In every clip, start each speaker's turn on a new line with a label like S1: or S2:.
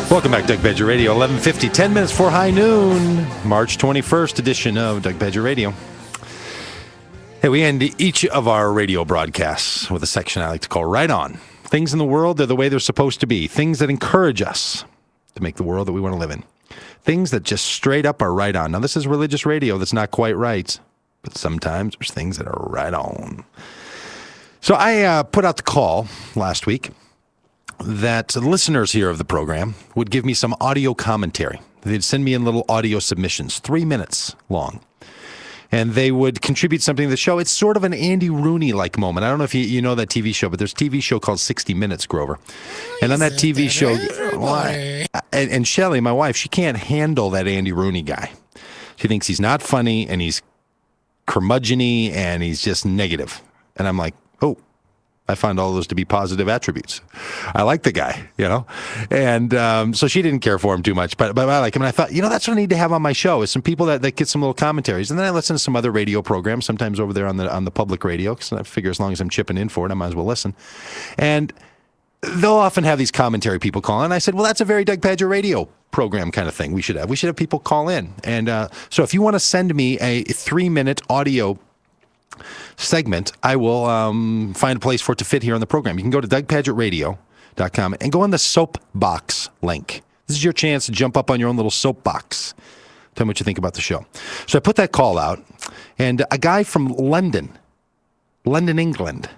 S1: Welcome back, Doug Pagitt Radio, 11:50, 10 minutes for high noon, March 21st edition of Doug Pagitt Radio. Hey, we end each of our radio broadcasts with a section I like to call Right On. Things in the world, they're the way they're supposed to be. Things that encourage us to make the world that we want to live in. Things that just straight up are right on. Now, this is religious radio that's not quite right, but sometimes there's things that are right on. So I put out the call last week that listeners here of the program would give me some audio commentary. They'd send me in little audio submissions, 3 minutes long. And they would contribute something to the show. It's sort of an Andy Rooney-like moment. I don't know if you know that TV show, but there's a TV show called 60 Minutes, Grover. And on that TV show, and Shelley, my wife, she can't handle that Andy Rooney guy. She thinks he's not funny, and he's curmudgeon-y, and he's just negative. And I'm like, oh, I find all those to be positive attributes. I like the guy, you know? And so she didn't care for him too much, but I like him. And I thought, that's what I need to have on my show is some people that get some little commentaries. And then I listen to some other radio programs, sometimes over there on the public radio, because I figure as long as I'm chipping in for it, I might as well listen. And they'll often have these commentary people call in. And I said, well, that's a very Doug Pagitt Radio program kind of thing we should have. We should have people call in. And so if you want to send me a 3-minute audio segment, I will find a place for it to fit here on the program. You can go to DougPagittRadio.com and go on the soapbox link. This is your chance to jump up on your own little soapbox. Tell me what you think about the show. So I put that call out, and a guy from London, England,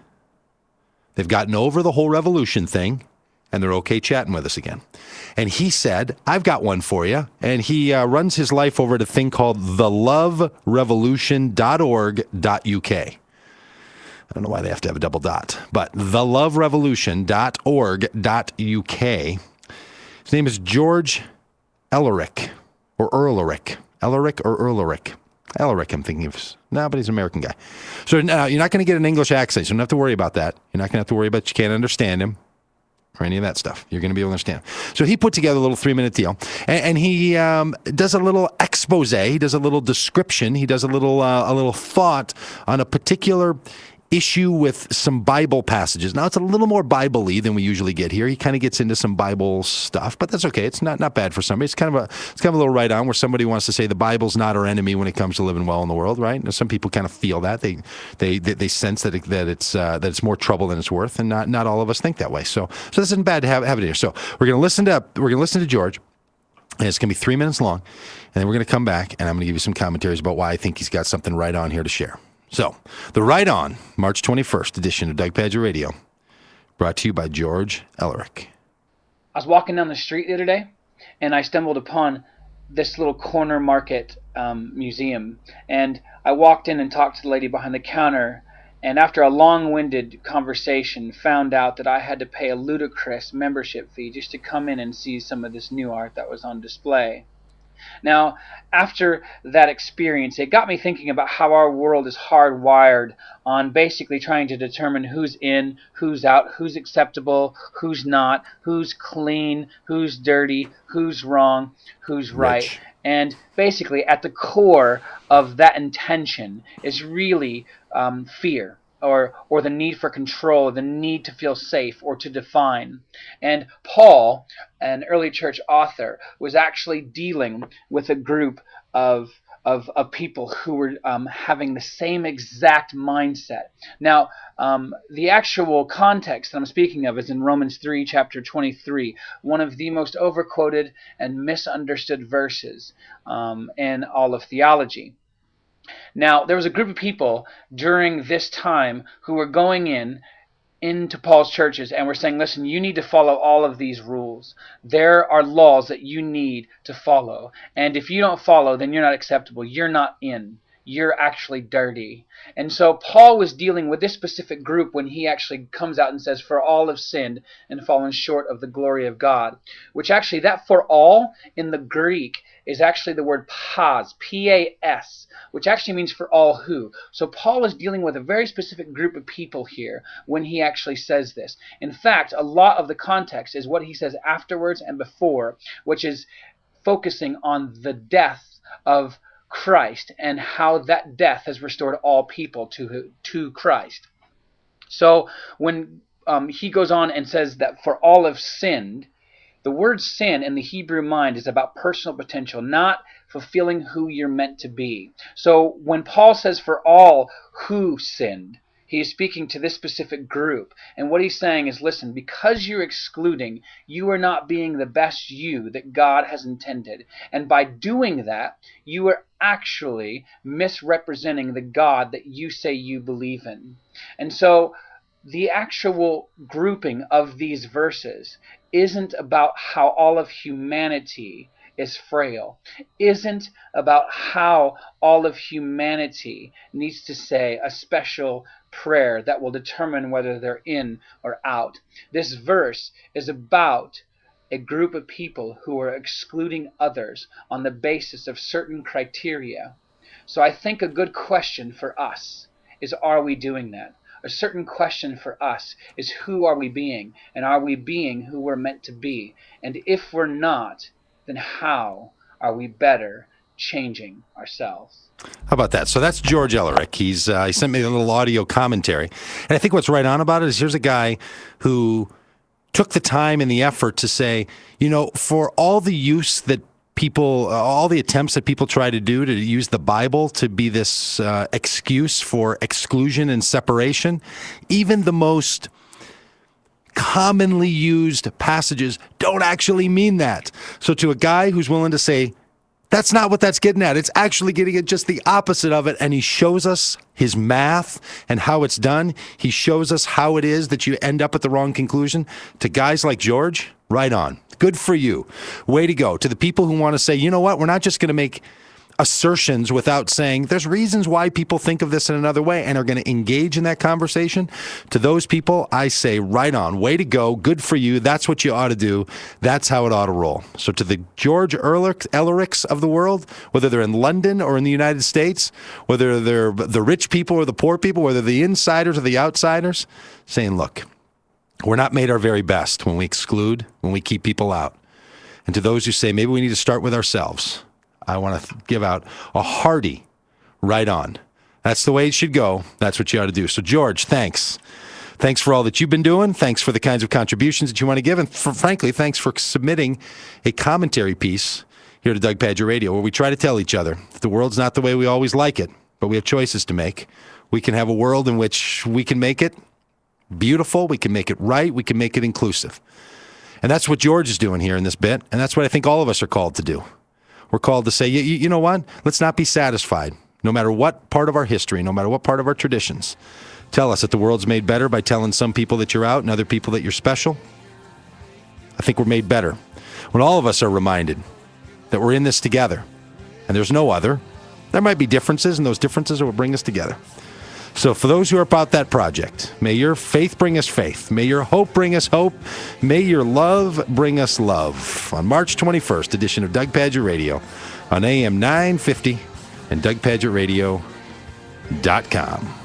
S1: they've gotten over the whole revolution thing, and they're okay chatting with us again. And he said, I've got one for you. And he runs his life over at a thing called theloverevolution.org.uk. I don't know why they have to have a double dot, but theloverevolution.org.uk. His name is George Elerick, or Elerick. Elerick or Elerick. Elerick, I'm thinking of. No, but he's an American guy. So you're not going to get an English accent. So you don't have to worry about that. You're not going to have to worry about you can't understand him or any of that stuff. You're going to be able to understand. So he put together a little 3-minute deal, and he does a little expose. He does a little description. He does a little thought on a particular issue with some Bible passages. Now, it's a little more Bible-y than we usually get here. He kind of gets into some Bible stuff, but that's okay. It's not bad for somebody. It's kind of a little right on where somebody wants to say the Bible's not our enemy when it comes to living well in the world, right? Now, some people kind of feel that. They sense that it's more trouble than it's worth, and not all of us think that way. So this isn't bad to have it here. So we're going to listen to George, and it's going to be 3 minutes long, and then we're going to come back, and I'm going to give you some commentaries about why I think he's got something right on here to share. So, the Right On, March 21st edition of Doug Pagitt Radio, brought to you by George Elerick.
S2: I was walking down the street the other day, and I stumbled upon this little corner market museum. And I walked in and talked to the lady behind the counter, and after a long-winded conversation, found out that I had to pay a ludicrous membership fee just to come in and see some of this new art that was on display. Now, after that experience, it got me thinking about how our world is hardwired on basically trying to determine who's in, who's out, who's acceptable, who's not, who's clean, who's dirty, who's wrong, who's right.
S1: Rich.
S2: And basically, at the core of that intention is really fear. Or the need for control, the need to feel safe or to define. And Paul, an early church author, was actually dealing with a group of people who were having the same exact mindset. Now, the actual context that I'm speaking of is in Romans 3, chapter 23, one of the most overquoted and misunderstood verses in all of theology. Now, there was a group of people during this time who were going into Paul's churches and were saying, listen, you need to follow all of these rules. There are laws that you need to follow. And if you don't follow, then you're not acceptable. You're not in. You're actually dirty. And so Paul was dealing with this specific group when he actually comes out and says, for all have sinned and fallen short of the glory of God. Which actually, that for all in the Greek is actually the word pas, P-A-S, which actually means for all who. So Paul is dealing with a very specific group of people here when he actually says this. In fact, a lot of the context is what he says afterwards and before, which is focusing on the death of Christ and how that death has restored all people to Christ. So when he goes on and says that for all have sinned, The word sin in the Hebrew mind is about personal potential, not fulfilling who you're meant to be. So when Paul says for all who sinned, he is speaking to this specific group. And what he's saying is, listen, because you're excluding, you are not being the best you that God has intended. And by doing that, you are actually misrepresenting the God that you say you believe in. And so the actual grouping of these verses isn't about how all of humanity is frail, isn't about how all of humanity needs to say a special prayer that will determine whether they're in or out. This verse is about a group of people who are excluding others on the basis of certain criteria. So I think a good question for us is, are we doing that? A certain question for us is, who are we being? And are we being who we're meant to be? And if we're not, then how are we better changing ourselves?
S1: How about that? So that's George Elerick. He sent me a little audio commentary. And I think what's right on about it is, here's a guy who took the time and the effort to say, for all the use that all the attempts that people try to do to use the Bible to be this excuse for exclusion and separation, even the most commonly used passages don't actually mean that. So to a guy who's willing to say, that's not what that's getting at, it's actually getting at just the opposite of it, and he shows us his math and how it's done. He shows us how it is that you end up at the wrong conclusion. To guys like George, right on. Good for you. Way to go. To the people who want to say, you know what, we're not just going to make assertions without saying there's reasons why people think of this in another way and are going to engage in that conversation. To those people, I say, right on. Way to go. Good for you. That's what you ought to do. That's how it ought to roll. So to the George Elericks of the world, whether they're in London or in the United States, whether they're the rich people or the poor people, whether the insiders or the outsiders, saying, look, we're not made our very best when we exclude, when we keep people out. And to those who say maybe we need to start with ourselves, I want to give out a hearty right on. That's the way it should go. That's what you ought to do. So, George, thanks. Thanks for all that you've been doing. Thanks for the kinds of contributions that you want to give. And frankly, thanks for submitting a commentary piece here to Doug Pagitt Radio, where we try to tell each other that the world's not the way we always like it, but we have choices to make. We can have a world in which we can make it beautiful, we can make it right, we can make it inclusive. And that's what George is doing here in this bit, and that's what I think all of us are called to do. We're called to say, you know what? Let's not be satisfied, no matter what part of our history, no matter what part of our traditions. Tell us that the world's made better by telling some people that you're out and other people that you're special. I think we're made better when all of us are reminded that we're in this together and there's no other. There might be differences, and those differences are what bring us together. So for those who are about that project, may your faith bring us faith. May your hope bring us hope. May your love bring us love. On March 21st, edition of Doug Pagitt Radio on AM 950 and DougPagittRadio.com.